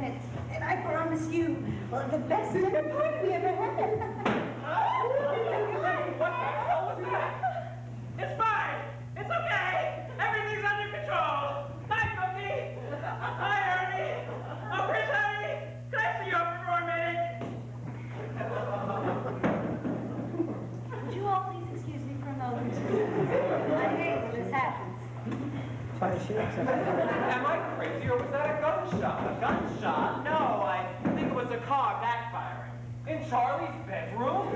minutes, and I promise you, well, the best dinner party we ever had. What the hell was that? It's fine. It's okay. Everything's under control. Hi, Cookie. Hi, Ernie. Oh, Chris, honey. Can I see you up for a minute? Would you all please excuse me for a moment? I hate when this happens. Am I crazy, or was that a gunshot? A gunshot? No, I think it was a car backfiring. In Charlie's bedroom?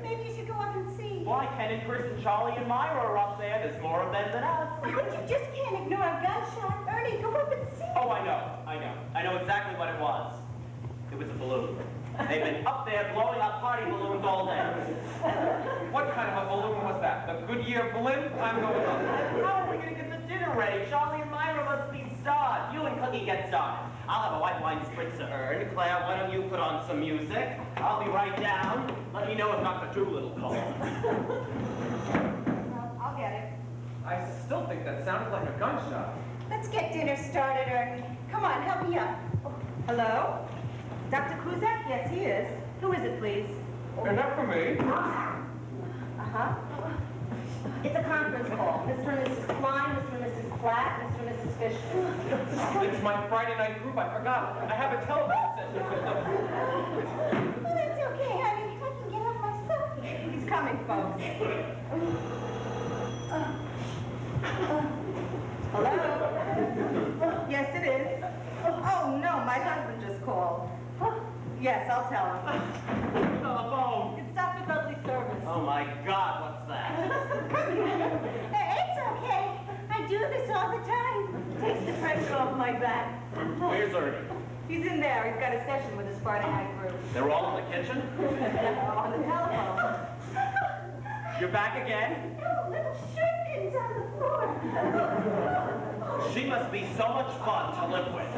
Maybe you should go up and see. Why, Ken and Chris and Charlie and Myra are up there. There's more of them than us. But you just can't ignore a gunshot. Ernie, go up and see. Oh, I know. I know exactly what it was. It was a balloon. They've been up there blowing up party balloons all day. What kind of a balloon was that? The Goodyear blimp? I'm going up. How are we going to get the dinner ready? Charlie and Myra must be starved. You and Cookie get started. I'll have a white wine spritzer urn. Claire, why don't you put on some music? I'll be right down. Let me know if Dr. Doolittle calls. Well, I'll get it. I still think that sounded like a gunshot. Let's get dinner started, Ernie. Come on, help me up. Hello? Dr. Kuzak? Yes, he is. Who is it, please? Enough for me. Uh-huh. It's a conference call. Mr. and Mrs. Klein, Mr. and Mrs. Platt, Mr. and Mrs. Fisher. It's my Friday night group. I forgot. I have a telephone session with them. Well, that's okay, honey. I can get up myself. He's coming, folks. Hello? Yes, it is. Oh, no, my husband just called. Yes, I'll tell him. Telephone. It's Dr. Dudley's service. Oh my God, what's that? It's okay. I do this all the time. Takes the pressure off my back. Where's Ernie? He's in there. He's got a session with his Friday night group. They're all in the kitchen? On the telephone. You're back again? Oh, little shrimpkins on the floor. She must be so much fun to live with.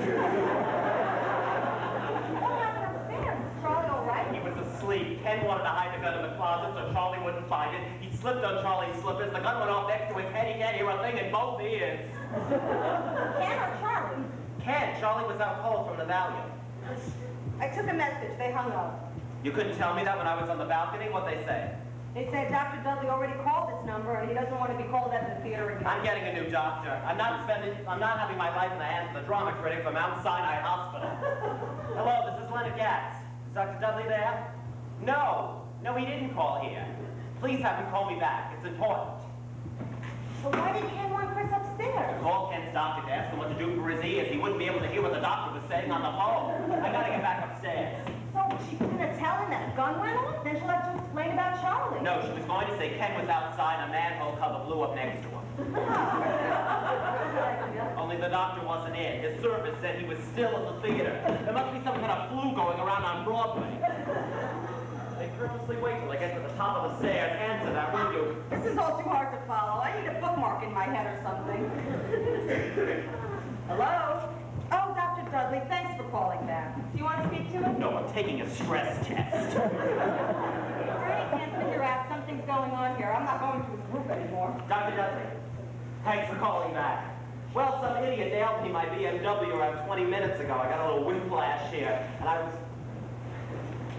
What happened upstairs? Is Charlie all right? He was asleep. Ken wanted to hide the gun in the closet so Charlie wouldn't find it. He slipped on Charlie's slippers. The gun went off next to his head. He can't hear a thing in both ears. Ken or Charlie? Ken, Charlie was out cold from the Valium. I took a message. They hung up. You couldn't tell me that when I was on the balcony? What'd they say? They said Dr. Dudley already called this number and he doesn't want to be called at the theater again. I'm getting a new doctor. I'm not having my life in the hands of the drama critic from Mount Sinai Hospital. Hello, this is Leonard Gatz. Is Dr. Dudley there? No, he didn't call here. Please have him call me back. It's important. So why did Ken want Chris upstairs? Call Ken's doctor to ask him what to do for his ears. He wouldn't be able to hear what the doctor was saying on the phone. I gotta get back upstairs. So she's gonna tell him that a gun went off? Then she'll have to explain about Charlie. No, she was going to say Ken was outside and a manhole cover blew up next to him. Only the doctor wasn't in. His service said he was still at the theater. There must be some kind of flu going around on Broadway. They purposely wait till I get to the top of the stairs. Answer that, will you? This is all too hard to follow. I need a bookmark in my head or something. Hello? Oh, Dr. Dudley, thanks for calling back. Do you want to speak to him? No, I'm taking a stress test. Ernie can't figure out something's going on here. I'm not going to his group anymore. Dr. Dudley, thanks for calling back. Well, some idiot nailed me my BMW around 20 minutes ago. I got a little whiplash here, and I was...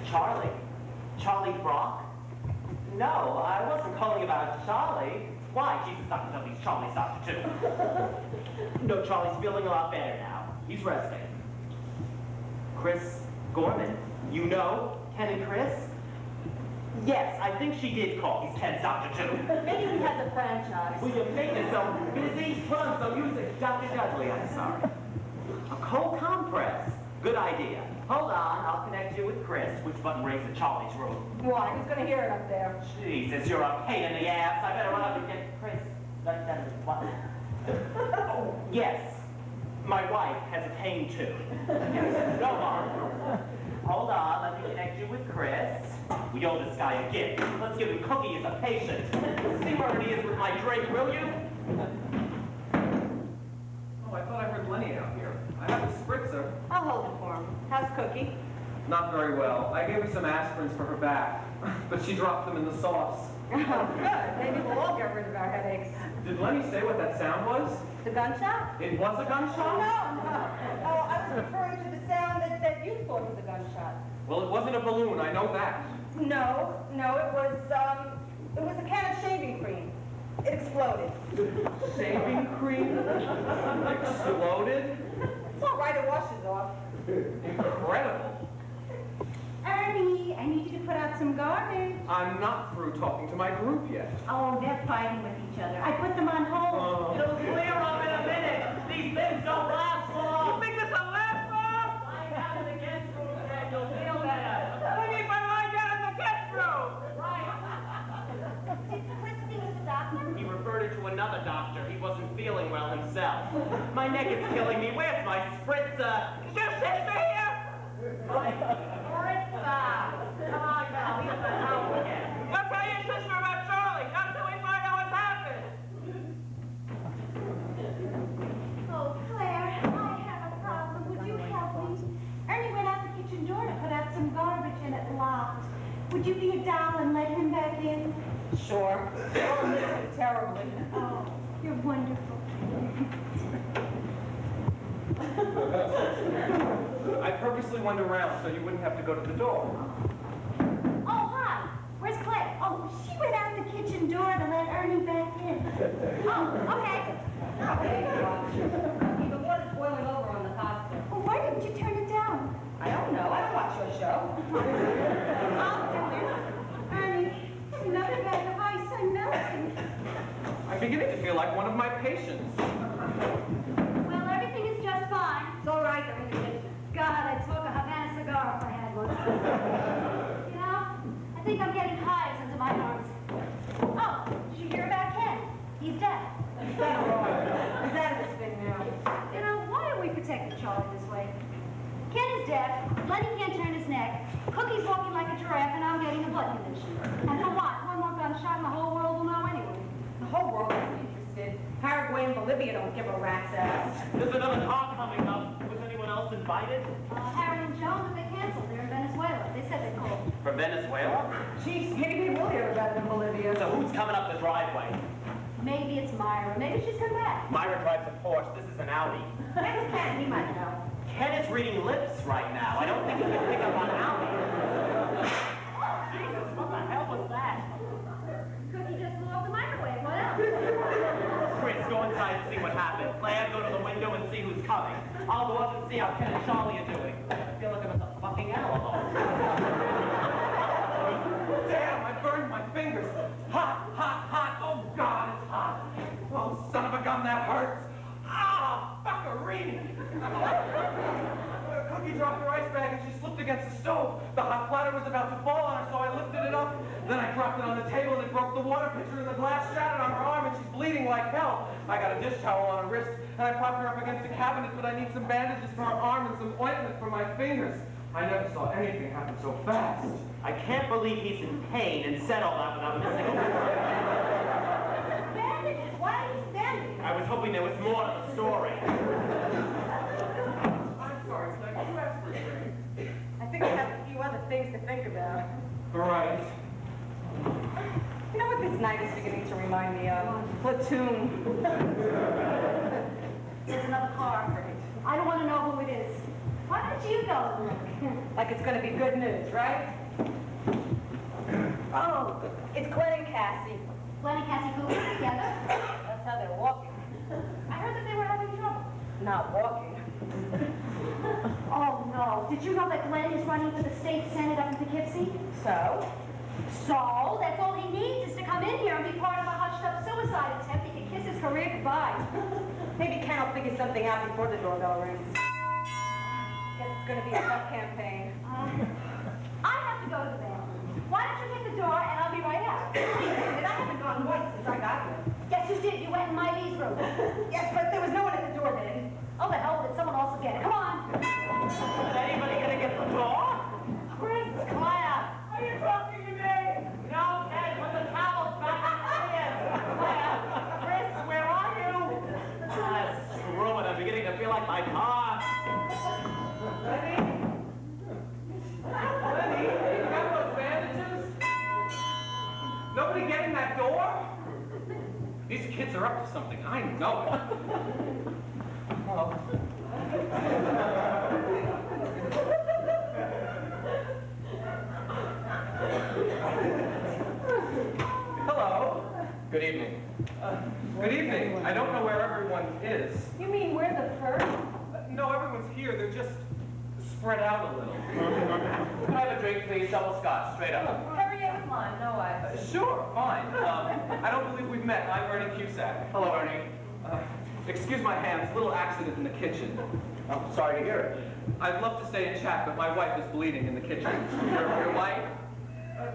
Charlie Brock? No, I wasn't calling about Charlie. Why? Jesus, Dr. Dudley's Charlie's doctor, too. No, Charlie's feeling a lot better now. He's resting. Chris Gorman, you know Ken and Chris? Yes, I think she did call. He's Ken's doctor, too. Maybe he has a franchise. Will you make it so busy? Put on some music. Dr. Dudley, I'm sorry. A cold compress. Good idea. Hold on, I'll connect you with Chris. Which button rings in Charlie's room? Why? Who's going to hear it up there? Jesus, you're a pain in the ass. I better run up and get Chris. What? Oh, yes. My wife has a pain too. Yes, go on. Hold on, let me connect you with Chris. We owe this guy a gift. Let's give him Cookie as a patient. See where he is with my drink, will you? Oh, I thought I heard Lenny out here. I have a spritzer. I'll hold it for him. How's Cookie? Not very well. I gave her some aspirins for her back, but she dropped them in the sauce. Oh, good. Maybe we'll all get rid of our headaches. Did Lenny say what that sound was? The gunshot? It was a gunshot? No. Oh, I was referring to the sound that you thought was a gunshot. Well, it wasn't a balloon, I know that. No, it was a can of shaving cream. It exploded. Shaving cream? Exploded? It's all right, it washes off. Incredible. Ernie, I need you to put out some garbage. I'm not through talking to my group yet. Oh, they're fighting with each other. I put them on hold. It'll clear up in a minute. These things don't last long. You think this will last long? Lie down in the guest room and you'll feel better. What do you mean by lie down in the guest room? Right. Did Chris see the doctor? He referred her to another doctor. He wasn't feeling well himself. My neck is killing me. Where's my spritzer? Is your sister here? Spritzer. Come on, now. He's the hell again. You'll tell your sister about Charlie. Not till we find out what's happened. Oh, Claire, I have a problem. Would you help me? Ernie went out the kitchen door to put out some garbage and it locked. Would you be a doll and let him back in? Sure. Oh, miss him terribly. Oh, you're wonderful. I purposely went around so you wouldn't have to go to the door. Oh, hi. Where's Claire? Oh, she went out the kitchen door to let Ernie back in. Oh, okay. Okay, the water's boiling over on the costume. Well, why didn't you turn it down? I don't know. I don't watch your show. Oh, Ernie, another bag of ice. I'm melting. I'm beginning to feel like one of my patients. Well, everything is just fine. It's all right. They're in the kitchen. God, I'd smoke a Havana cigar if I had one. You know, I think I'm getting hives under my arms. Oh, did you hear about Ken? He's dead. He's out of this thing now. You know, why are we protecting Charlie this way? Ken is deaf, Lenny can't turn his neck, Cookie's walking like a giraffe, and I'm getting a blood condition. And for what? One more gunshot and the whole world will know anyway. The whole world is interested. Paraguay and Bolivia don't give a rat's ass. There's another talk coming up. Was anyone else invited? Harry and Joan, but they canceled. They're in Venezuela. They said they called. From Venezuela? Jeez, maybe they will hear about it in Bolivia. So who's coming up the driveway? Maybe it's Myra. Maybe she's come back. Myra drives a Porsche. This is an Audi. Where's Ken? He might know. Ken is reading lips right now. I don't think he can pick up on Audi. Jesus, what the hell was that? Cookie just blew up the microwave. What else? Chris, go inside and see what happened. Claire, go to the window and see who's coming. I'll go up and see how Ken and Charlie are doing. I feel like I'm at the fucking Alamo. Damn, I burned my fingers. Hot, hot, hot. Oh, God, it's hot. Oh, son of a gun, that hurts. Ah, fuckerini. Cookie dropped her ice bag and she slipped against the stove. The hot platter was about to fall on her, so I lifted it up. Then I dropped it on the table and it broke the water pitcher and the glass shattered on her arm and she's bleeding like hell. I got a dish towel on her wrist and I propped her up against the cabinet, but I need some bandages for her arm and some ointment for my fingers. I never saw anything happen so fast. I can't believe he's in pain and said all that without missing a word. Bandages? Why are you standing? I was hoping there was more to the story. I'm sorry, sir. Could you ask for a drink? I think I have a few other things to think about. Right. You know what this night is beginning to remind me of? Platoon. There's another car. I don't want to know who it is. Why don't you go and look? Like it's going to be good news, right? Oh, it's Glenn and Cassie. Glenn and Cassie Cooper together. That's how they're walking. I heard that they were having trouble. Not walking. Oh, no. Did you know that Glenn is running for the state senate up in Poughkeepsie? So? So, that's all he needs is to come in here and be part of a hushed-up suicide attempt. He can kiss his career goodbye. Maybe Ken will figure something out before the doorbell rings. Guess it's going to be a tough campaign. I have to go to the bathroom. Why don't you hit the door and I'll be right out? And I haven't gone once since I got here. Yes, you did. You went in Miley's room. Yes, but there was no one at the door then. Oh, the hell with it. Someone else will get it. Come on. Is anybody gonna get the door? Chris, Claire. Are you talking to me? No, Ed, put the towels back in the ears. Claire, Chris, where are you? Screw it, I'm beginning to feel like my car. Lenny? Lenny, you got those bandages? Nobody getting that door? These kids are up to something, I know it. Oh. Good evening. Good evening. I don't know where everyone is. You mean we're the first? No, everyone's here. They're just spread out a little. Can I have a drink, please? Double scotch, straight up. Perrier with lime, no ice. Sure, fine. I don't believe we've met. I'm Ernie Cusack. Hello, Ernie. Excuse my hands, little accident in the kitchen. I'm sorry to hear it. I'd love to stay and chat, but my wife is bleeding in the kitchen. Your wife?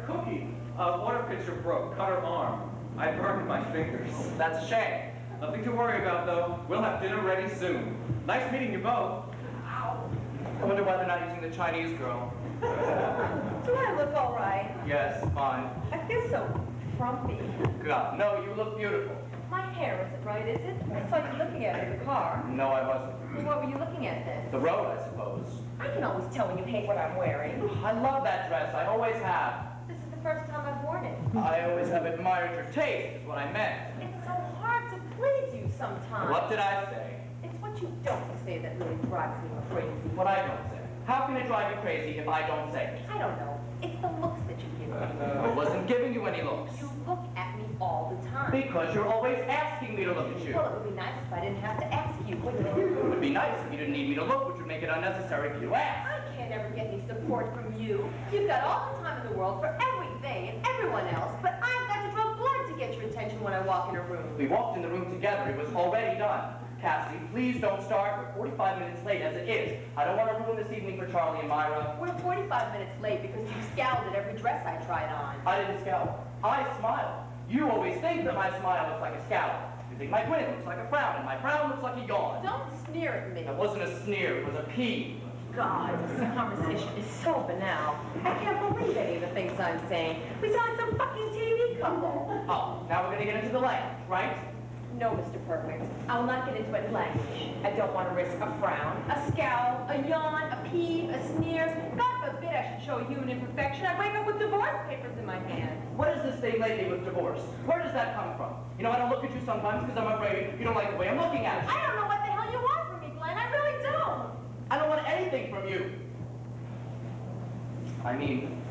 Cookie. Water pitcher broke, cut her arm. I burned my fingers. That's a shame. Nothing to worry about, though. We'll have dinner ready soon. Nice meeting you both. I wonder why they're not using the Chinese girl. Do I look all right? Yes, fine. I feel so frumpy. God, no, you look beautiful. My hair isn't right, is it? I saw you looking at it in the car. No, I wasn't. Well, what were you looking at then? The road, I suppose. I can always tell when you hate what I'm wearing. I love that dress. I always have. This is the first time I've worn it. I always have admired your taste, is what I meant. It's so hard to please you sometimes. What did I say? It's what you don't say that really drives me crazy. What I don't say. How can it drive you crazy if I don't say it? I don't know. It's the looks that you give me. I wasn't giving you any looks. You look at me all the time. Because you're always asking me to look at you. Well, it would be nice if I didn't have to ask you, wouldn't it? It would be nice if you didn't need me to look, which would make it unnecessary for you to ask. I can't ever get any support from you. You've got all the time in the world for everything and everyone else, but I've got to draw blood to get your attention when I walk in a room. We walked in the room together. It was already done. Cassie, please don't start. We're 45 minutes late as it is. I don't want to ruin this evening for Charlie and Myra. We're 45 minutes late because you scowled at every dress I tried on. I didn't scowl. I smiled. You always think that my smile looks like a scowl. You think my grin looks like a frown, and my frown looks like a yawn. Don't sneer at me. That wasn't a sneer, it was a pee. God, this conversation is so banal. I can't believe any of the things I'm saying. We sound like some fucking TV couple. Oh, now we're gonna get into the language, right? No, Mr. Perfect. I will not get into any language. I don't want to risk a frown, a scowl, a yawn, a peeve, a sneer. God forbid I should show a human imperfection. I'd wake up with divorce papers in my hand. What is this thing lately with divorce? Where does that come from? You know, I don't look at you sometimes because I'm afraid you don't like the way I'm looking at you. I don't know what the hell you want from me, Glenn. I really don't. I don't want anything from you. I mean,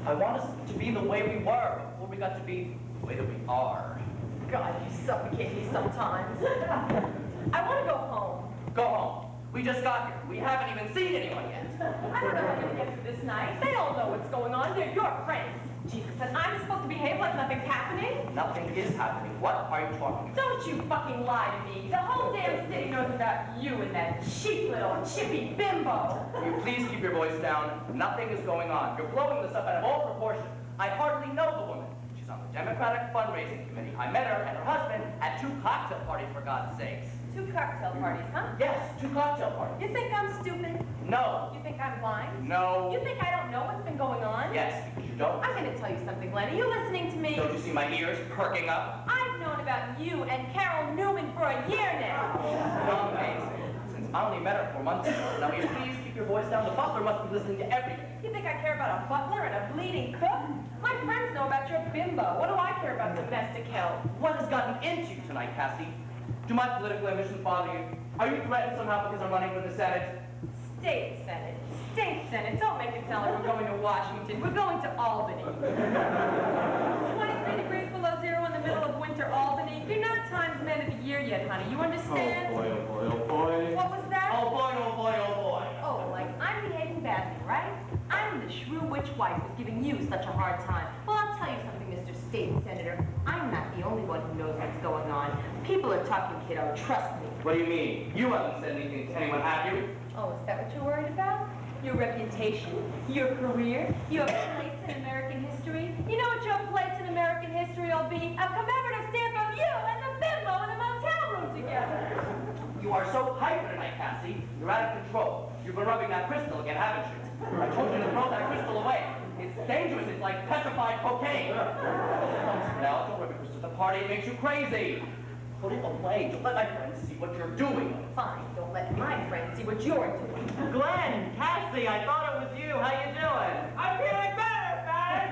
I want us to be the way we were before we got to be the way that we are. God, you suffocate me sometimes. I want to go home. Go home. We just got here. We haven't even seen anyone yet. I don't know how I'm going to get through this night. They all know what's going on. They're your friends. Jesus, and I'm supposed to behave like nothing's happening? Nothing is happening. What are you talking about? Don't you fucking lie to me. The whole damn city knows about you and that cheap little chippy bimbo. Will you please keep your voice down? Nothing is going on. You're blowing this up out of all proportion. I hardly know the woman. She's on the Democratic Fundraising Committee. I met her and her husband at 2 cocktail parties, for God's sakes. 2 cocktail parties, huh? Yes, 2 cocktail parties. You think I'm stupid? No. You think I'm blind? No. You think I don't know what's been going on? Yes, because you don't. I'm going to tell you something, Glenn. Are you listening to me? Don't you see my ears perking up? I've known about you and Carol Newman for a year now. Amazing. Since I only met her 4 months ago. Now, will you please keep your voice down? The butler must be listening to everything. You think I care about a butler and a bleeding cook? My friends know about your bimbo. What do I care about domestic health? What has gotten into you tonight, Cassie? Do my political ambitions bother you? Are you threatened somehow because I'm running for the Senate? State Senate. State Senate. Don't make it sound like we're going to Washington. We're going to Albany. 23 degrees below zero in the middle of winter, Albany. You're not Times Man of the Year yet, honey. You understand? Oh boy, oh boy, oh boy. What was that? Oh boy, oh boy, oh boy. Oh, like I'm behaving badly, right? I'm the shrew witch wife who's giving you such a hard time. Well, I'll tell you something, Mr. State Senator. I'm not the only one who knows what's going on. People are talking, kiddo. Trust me. What do you mean? You haven't said anything to anyone, have you? Oh, is that what you're worried about? Your reputation? Your career? Your place in American history? You know what your place in American history will be? A commemorative stamp of you and the bimbo in a motel room together. You are so hyper tonight, Cassie. You're out of control. You've been rubbing that crystal again, haven't you? I told you to throw that crystal away. It's dangerous. It's like petrified cocaine. Now, don't rub your crystal at the party. It makes you crazy. Put it away. Don't let my friends see what you're doing. Fine, don't let my friends see what you're doing. Glenn, Cassie, I thought it was you. How you doing? I'm feeling better, man!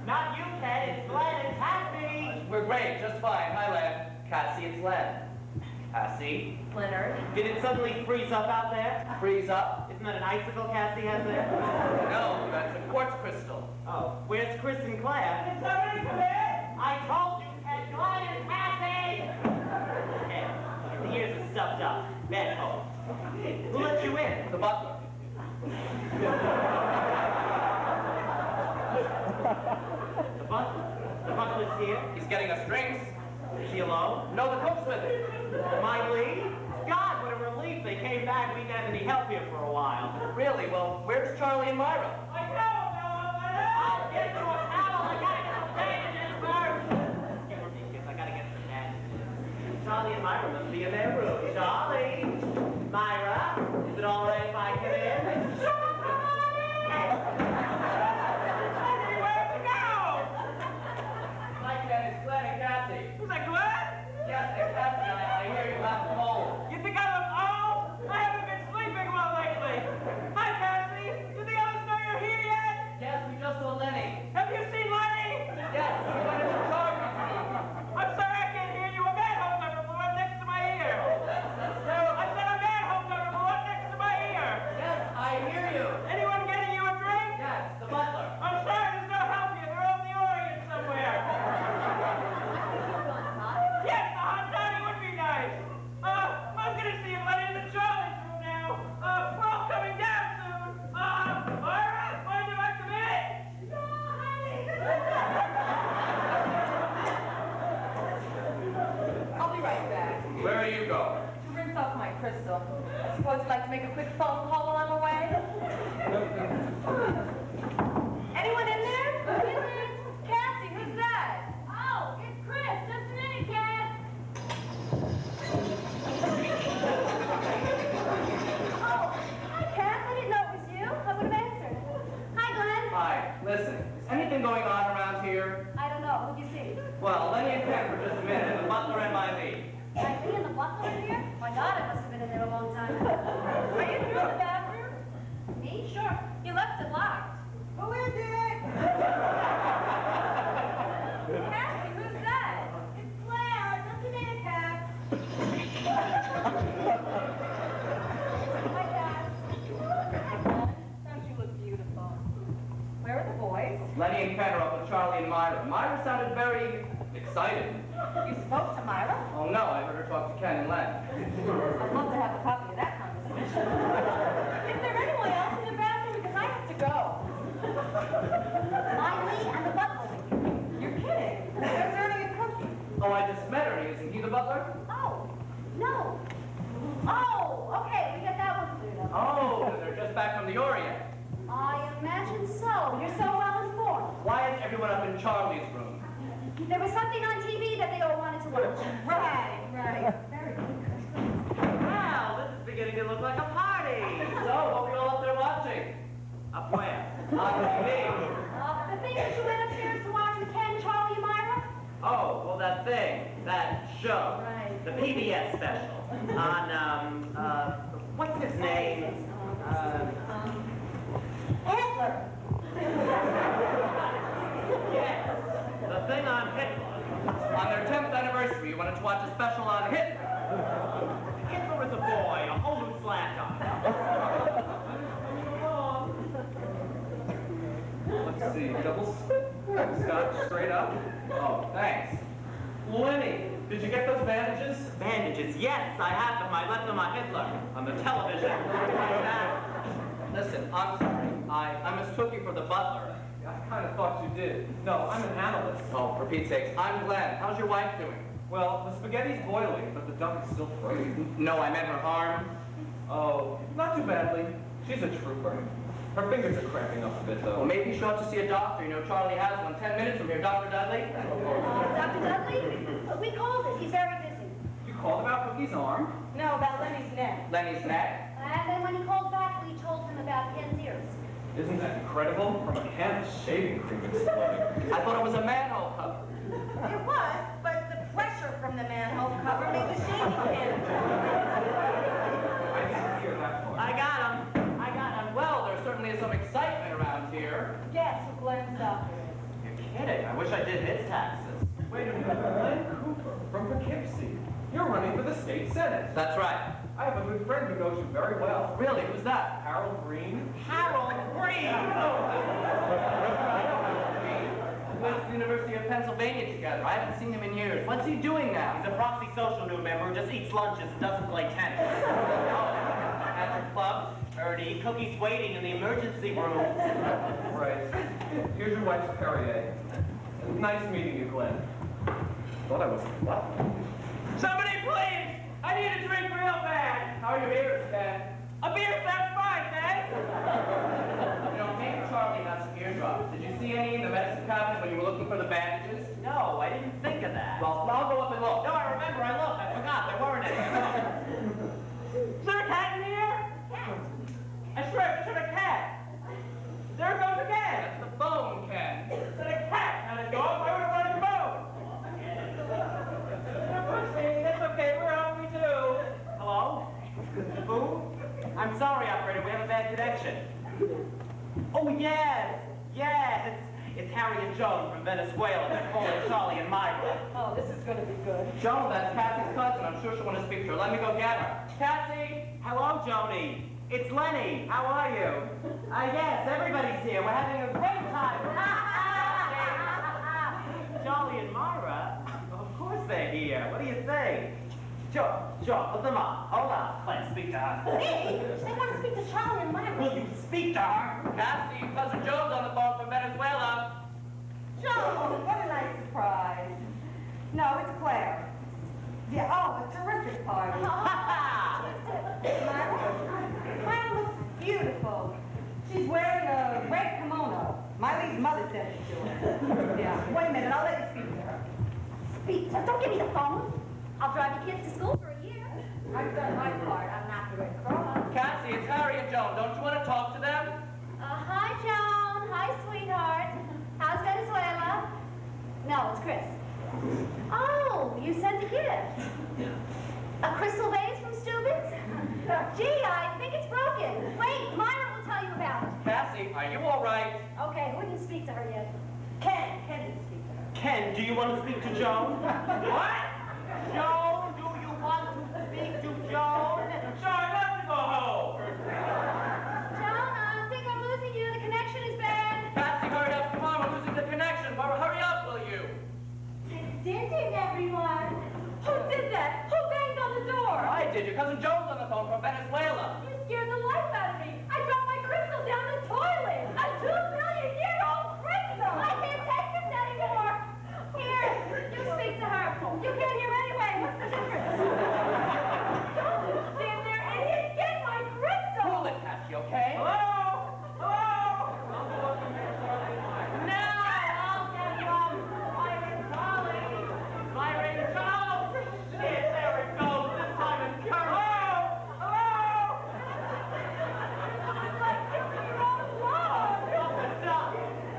Not you, Ted. It's Glenn and Cassie. We're great, just fine. Hi, Len. Cassie, it's Len. Cassie, Leonard. did it suddenly freeze up out there? Freeze up? Isn't that an icicle Cassie has there? No, that's a quartz crystal. Oh, where's Chris and Claire? Did somebody come in? I told you, Ken, Claire and Cassie! Ken, the ears are stuffed up. Bed home. Who let you in? The butler. The butler? The butler's here? He's getting us drinks. Is he alone? No, the cook's with him. My lead? God, what a relief. They came back. We didn't have any help here for a while. Really? Well, where's Charlie and Myra? I don't know. I'll get you a towel. I gotta get some bandages first. Get with me, kids. I gotta get some bandages. Charlie and Myra must be in their room. Charlie! Myra, is it all right if I come in? Where'd you go? Hi, Ken. It's Glenn and Cassie. Was that Glenn? Yes, and Cassie, I hear you have a cold. You think I look old? I haven't been sleeping well lately. Hi, Cassie. You think I was know you're here yet? Yes, we just saw Lenny. Have you seen Lenny? Yes, he went into the charming room. I'm sorry I can't hear you. A manhole cover blew up next to my ear. That's terrible. I said a manhole cover blew up next to my ear. Yes, I hear you. Anyone getting you a drink? Yes, the butler. I'm sorry, there's no help here. They're over the Orient somewhere. Yes, the hot toddy would be nice. I'm gonna see if Lenny's in Charlie's room now. We're all coming down soon. Myra, mind if I come in? I'll be right back. Where are you going? To rinse off my crystal. I suppose you'd like to make a quick phone call while I'm away? Anyone in there? Who is it? Cassie, who's that? Oh, it's Chris. Just a minute, Cat. Oh, hi, Cat. I didn't know it was you. I would have answered. Hi, Glenn. Hi, listen. Is anything going on around here? I don't know. Who'd you see? Well, Lenny and Ken for just a minute, the butler and my lead. I see in the butler in here? My God, I must have been in there a long time. Are you through the bathroom? Me? Sure. You left it locked. Who is it? Cassie, who's that? It's Claire. Just a minute, Cat. Hi, Cat. Hi, Glenn. Don't you look beautiful? Where are the boys? Lenny and Ken are up with Charlie and Myra. Myra sounded very excited. You spoke to Myra? Oh no, I heard her talk to Ken and Len. I'd love to have a copy of that conversation. Is there anyone else in the bathroom? Because I have to go. Miley and the butler. You're kidding. I was earning a cookie. Oh, I just met her. Isn't he the butler? Oh, no. Oh, okay. We got that one cleared up. Oh, they're just back from the Orient. I imagine so. You're so well informed. Why is everyone up in Charlie's room? There was something on TV that they all wanted to watch. Right. Very good. Wow, this is beginning to look like a party. So, what were you all up there watching? Up where? On TV. The thing that you went upstairs to watch with Ken, Charlie, and Myra? Oh, well, that thing, that show. Right. The PBS special. On, what's his name? Hitler. Yes, the thing on Hitler. On their 10th anniversary, you wanted to watch a special on Hitler. Hitler is a boy, a whole new slant on him. Let's see, double scotch straight up. Oh, thanks. Lenny, did you get those bandages? Bandages, yes, I have them. I left them on Hitler, on the television. Listen, I'm sorry. I mistook you for the butler. I kind of thought you did. No, I'm an analyst. Oh, for Pete's sakes, I'm Glenn. How's your wife doing? Well, the spaghetti's boiling, but the duck is still frozen. No, I meant her arm. Oh, not too badly. She's a trooper. Her fingers are cramping up a bit, Well, though. maybe she ought to see a doctor. You know, Charlie has one 10 minutes from here. Dr. Dudley? Dr. Dudley? We called it. He's very busy. You called about Cookie's arm? No, about Lenny's neck. Lenny's neck? And then when he called back, we told him about Ken's ears. Isn't that incredible? From a can of shaving cream exploding. I thought it was a manhole cover. It was, but the pressure from the manhole cover made the shaving can. I didn't hear that part. I got him. I got him. Well, there certainly is some excitement around here. Guess who Glenn's doctor is? You're kidding. I wish I did his taxes. Wait a minute. Glenn Cooper from Poughkeepsie. You're running for the state senate. That's right. I have a good friend who knows you very well. Really, who's that? Harold Green. Harold Green! We went to the University of Pennsylvania together. I haven't seen him in years. What's he doing now? He's a proxy social new member who just eats lunches and doesn't play tennis. At your club, Ernie, cookies waiting in the emergency room. Right. Here's your wife's Perrier. Nice meeting you, Glenn. Thought I was what? Somebody please! I need a drink real bad. How are your ears, Ken? A beer sounds fine, man. You know, me and Charlie have some eardrops. Did you see any in the medicine cabinet when you were looking for the bandages? No, I didn't think of that. Well, I'll go up and look. No, I remember, I looked. I forgot. There weren't any. Is there a cat in here? I swear, it's a cat. There it goes again. That's the phone, Ken. Is it a cat, not a dog? Why would it want a phone? That's okay, we're hungry too. Hello? Who? I'm sorry, operator, we have a bad connection. Oh, yes, yes. It's Harry and Joan from Venezuela. They're calling Charlie and Myra. Oh, this is going to be good. Joan, that's Cassie's cousin. I'm sure she'll want to speak to her. Let me go get her. Cassie! Hello, Joni. It's Lenny. How are you? Yes, everybody's here. We're having a great time. Charlie and Myra? Of course they're here. What do you think? Sure, put them on. Hold on. Let's speak to her. Hey, I want to speak to Charlie and Myra. Will you speak to her? Cassie, cousin Joan's on the phone from Venezuela. Joe, what a nice surprise. No, it's Claire. Yeah, oh, a terrific party. Myra looks beautiful. She's wearing a red kimono. Miley's mother sent it to her. Yeah. Wait a minute, I'll let you speak to her. Speak to her. Don't give me the phone. I'll drive your kids to school for a year. I've done my part. I'm not the red cross. Cassie, it's Harry and Joan. Don't you want to talk to them? Hi, Joan. Hi, sweetheart. How's Venezuela? No, it's Chris. Oh, you sent a gift. A crystal vase from Steuben's? Gee, I think it's broken. Wait, Myra will tell you about it. Cassie, are you all right? Okay, wouldn't speak to her yet. Ken didn't speak to her. Ken, do you want to speak to Joan? What? Joan, do you want to speak to Joan? Sorry, let's go home. Joan, I think I'm losing you. The connection is bad. Cassie, hurry up. Come on, we're losing the connection. Barbara, hurry up, will you? Didn't everyone? Who did that? Who banged on the door? I did. Your cousin Joan's on the phone from Venezuela. You scared the life out of me. I dropped my crystal down the toilet. A 2 million-year-old crystal. I can't take this anymore. Here, you speak to her. You can't hear anyway. What's the difference? Don't stand there, idiot. Get my crystal. Cool it, Cassie, okay? Hello? Hello? No, I'll get from Myron Charlie. Myron, go! Shit, there it goes. This time it's Hello? Hello? It's like 50-year-old love.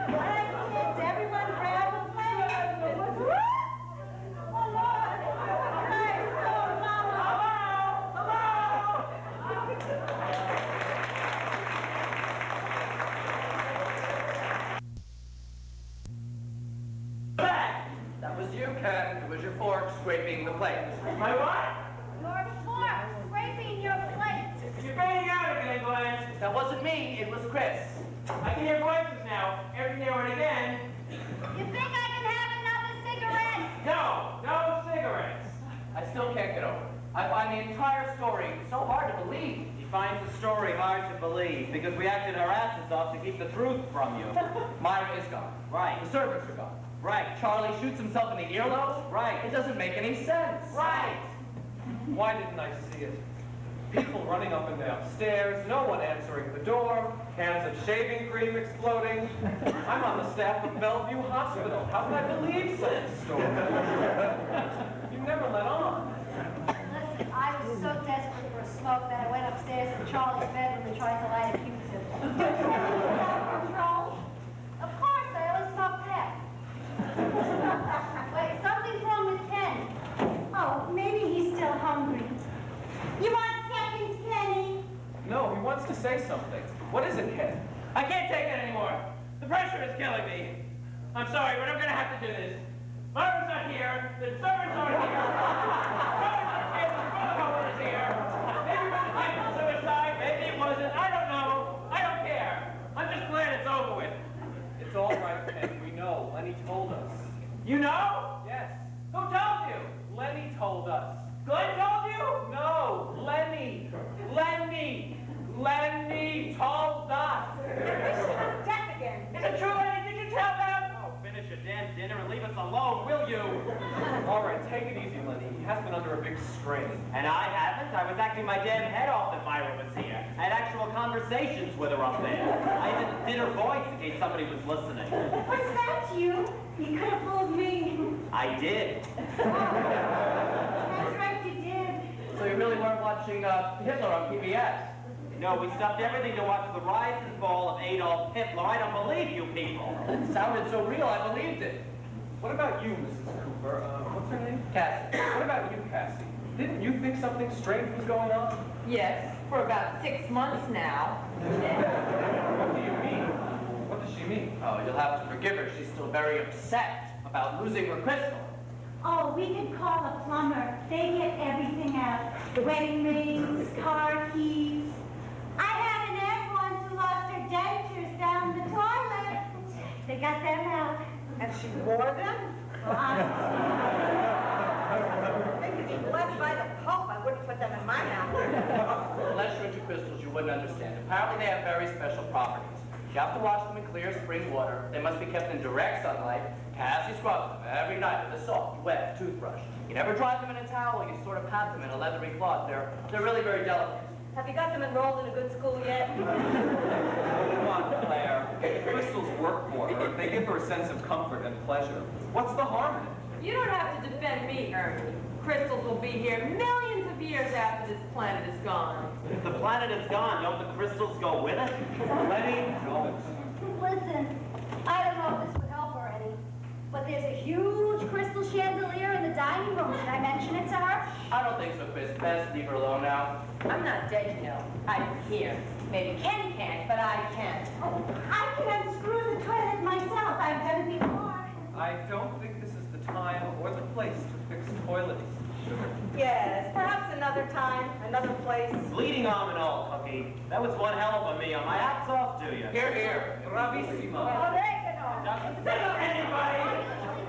Hey, kids, everyone grab a plate. What's wrong? Oh, Lord. Hey, so, Mama. Back! That was you, Ken. It was your fork scraping the plate. My what? Your fork scraping your plate. You're banging out again, Glenn. That wasn't me. It was Chris. I can hear voices now, every now and again. You think I can have another cigarette? No cigarettes. I still can't get over it. I find the entire story so hard to believe. He finds the story hard to believe because we acted our asses off to keep the truth from you. Myra is gone. Right, The servants are gone. right, Charlie shoots himself in the earlobe. right. It doesn't make any sense. Right. Why didn't I see it? People running up and down stairs, no one answering the door, cans of shaving cream exploding. I'm on the staff of Bellevue Hospital. How can I believe such a story? You never let on. Listen, I was so desperate for a smoke that I went upstairs to Charlie's bedroom and tried to light a fuse. Out of control? Of course, I always smoke that. Wait, something's wrong with Ken. Oh, maybe he's still hungry. You want seconds, Kenny? No, he wants to say something. What is it, Ken? I can't take it anymore. The pressure is killing me. I'm sorry, but I'm gonna have to do this. Myra's not here. The servants aren't here. has been under a big strain. And I haven't. I was acting my damn head off if Myra was here. I had actual conversations with her up there. I even did her voice in case somebody was listening. Was that you? You could have fooled me. I did. That's right, you did. So you really weren't watching Hitler on PBS? No, we stopped everything to watch the rise and fall of Adolf Hitler. I don't believe you people. It sounded so real, I believed it. What about you, Mrs. Cooper? What's her name? Cassie. What about you, Cassie? Didn't you think something strange was going on? Yes, for about 6 months now. What do you mean? What does she mean? Oh, you'll have to forgive her. She's still very upset about losing her crystal. Oh, we could call a plumber. They get everything out. Wedding rings, car keys. I had an aunt once who lost her dentures down the toilet. They got them out. And she wore them? They could be blessed by the Pope. I wouldn't put them in my mouth. Unless you're into crystals, you wouldn't understand. Apparently, they have very special properties. You have to wash them in clear spring water. They must be kept in direct sunlight. Cassie scrubs them every night with a soft, wet toothbrush. You never dry them in a towel. You sort of pat them in a leathery cloth. They're really very delicate. Have you got them enrolled in a good school yet? Come on, Claire. Crystals work for her. They give her a sense of comfort and pleasure. What's the harm in it? You don't have to defend me, Ernie. Crystals will be here millions of years after this planet is gone. If the planet is gone, don't the crystals go with it? Lenny, don't. Listen, I don't know if this would help her any, but there's a huge crystal chandelier in the dining room. Should I mention it to her? I don't think so, Chris. Best leave her alone now. I'm not dead, you know. I'm here. Maybe Ken can't, but I can. Oh, I can unscrew the toilet myself. I've done it before. I don't think this is the time or the place to fix toilets, sugar. Yes, perhaps another time, another place. Bleeding arm and all, Cookie. That was one hell of a meal. My hat's off to you. Here, here. Bravissimo. Oregano. Doesn't anybody?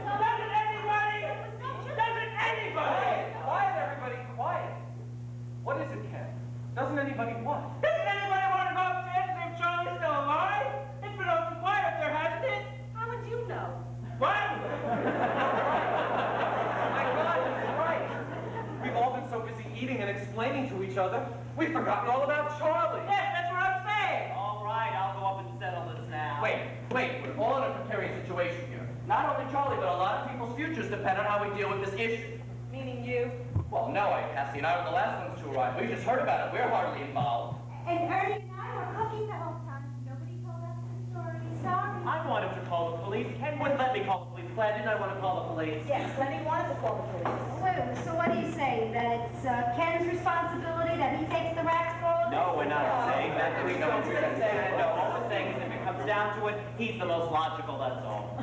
Doesn't anybody? Doesn't anybody? Quiet, everybody, quiet. What is it, Ken? Doesn't anybody what? Doesn't anybody want to go upstairs and see if Charlie's still alive? It's been awfully quiet up there, hasn't it? How would you know? What? My God, that's right. We've all been so busy eating and explaining to each other, we've forgotten all about Charlie. Yes, that's what I'm saying. All right, I'll go up and settle this now. Wait, we're all in a precarious situation here. Not only Charlie, but a lot of people's futures depend on how we deal with this issue. Meaning you? Well, no, Cassie and I were the last ones to arrive. We just heard about it. We're hardly involved. And Ernie and I were cooking the whole time. Nobody told us the story. Sorry. I wanted to call the police. Ken wouldn't let me call the police. Claire, didn't I want to call the police? Yes, Lenny wanted to call the police. Wait a minute, so what do you say? That it's Ken's responsibility, that he takes the racks for all of this? No, we're not saying that. We know what you're gonna say. No, all we're saying is if it comes down to it, he's the most logical, that's all.